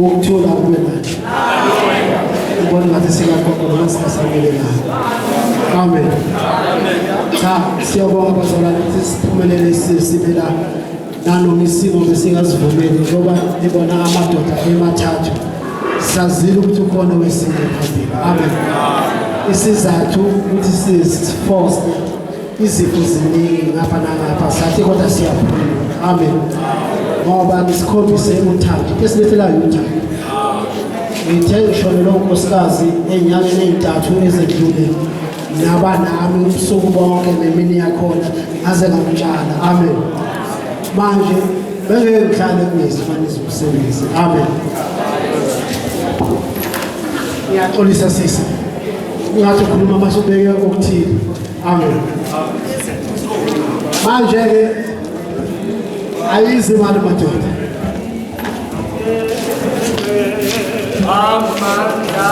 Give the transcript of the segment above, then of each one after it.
ukuthula kube nathi. Ubona ngathi singaqoqoqa nasisamele la. Amen. Cha, siyabonga bazalwane ukuthi siphumelele sibe la. Nanoma isimo besingazivumeli ngoba ibona amadoda emathathu. Sazile ukuthi ukhona wesinye phambili. Amen. Isizathu ukuthi siforce izifo ziningi ngapha nangapha sathi kodwa siyaphumula. Amen. Ngoba nisikhombise uthando. Esilethelayo uthando. Ngithe ngishone lo nkosikazi enyangeni ezintathu ezedlule. Naba nami ubusuku bonke nemini yakhona aze ngamtshana. Amen. Manje bengeke ngihlale kunezifanisi umsebenzi. Amen. Ngiyaxolisa sisi. Ungathi ukhuluma mase ubeke okuthile. Amen. Manje ke ayizi imali madoda. Amanda.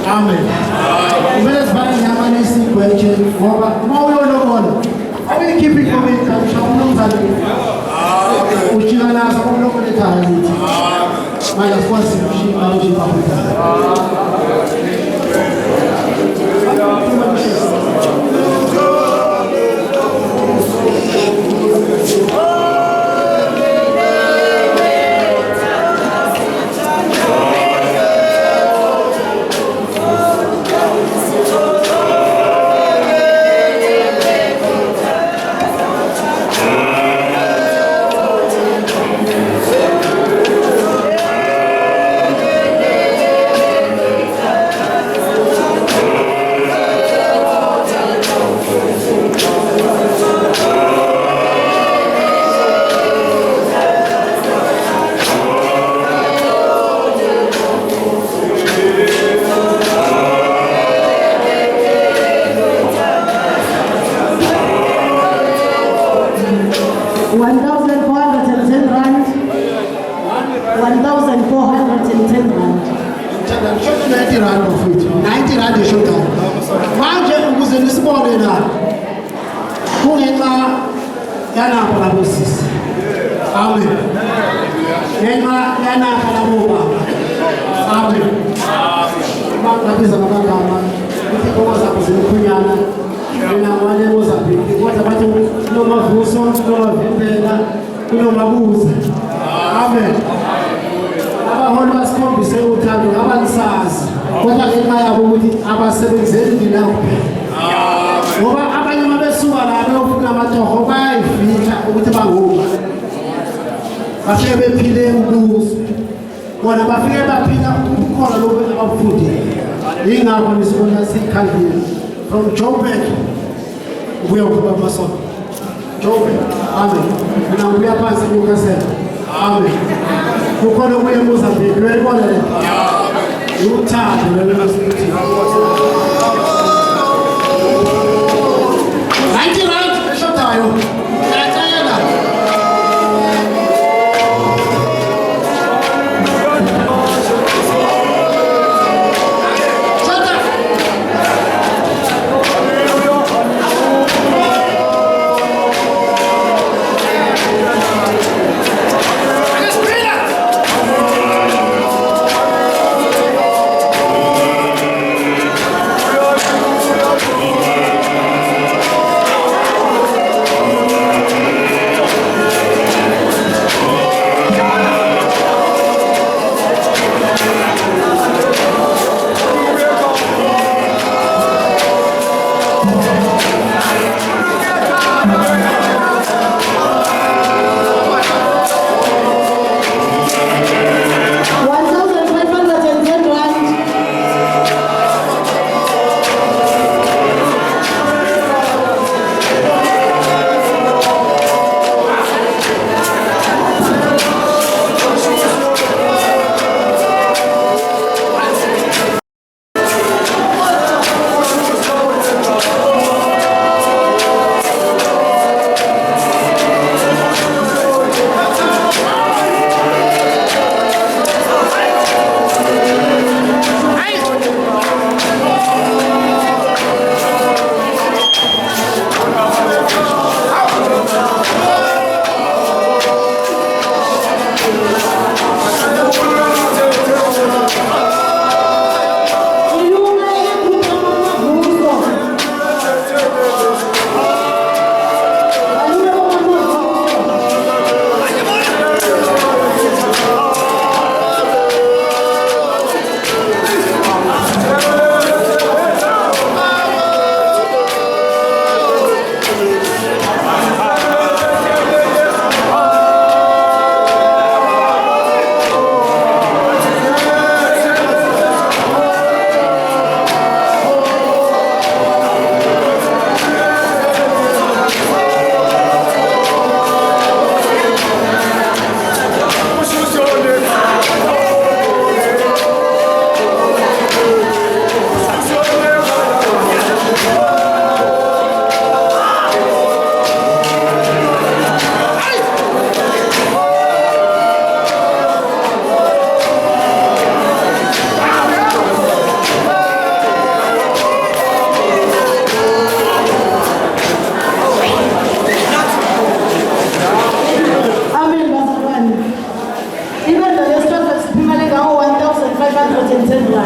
Amen. Let's find the amazing question. More we don't know. I will keep it for me. I'm sure no one. Which you are not going to get tired. My responsibility. From Joburg, we are going to Joburg, amen. And now we are passing you can amen. Who call away Mozambique, you are going to you tired, you are going to 99, shut down.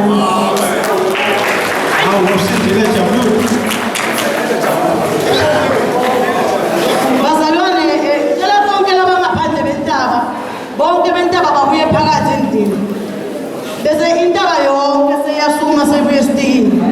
nani. Bazalwane, cela bonke laba ngaphandle bentaba, bonke bentaba babuye phakathi endlini. Bese intaba yonke seyasukuma sebuye esitini.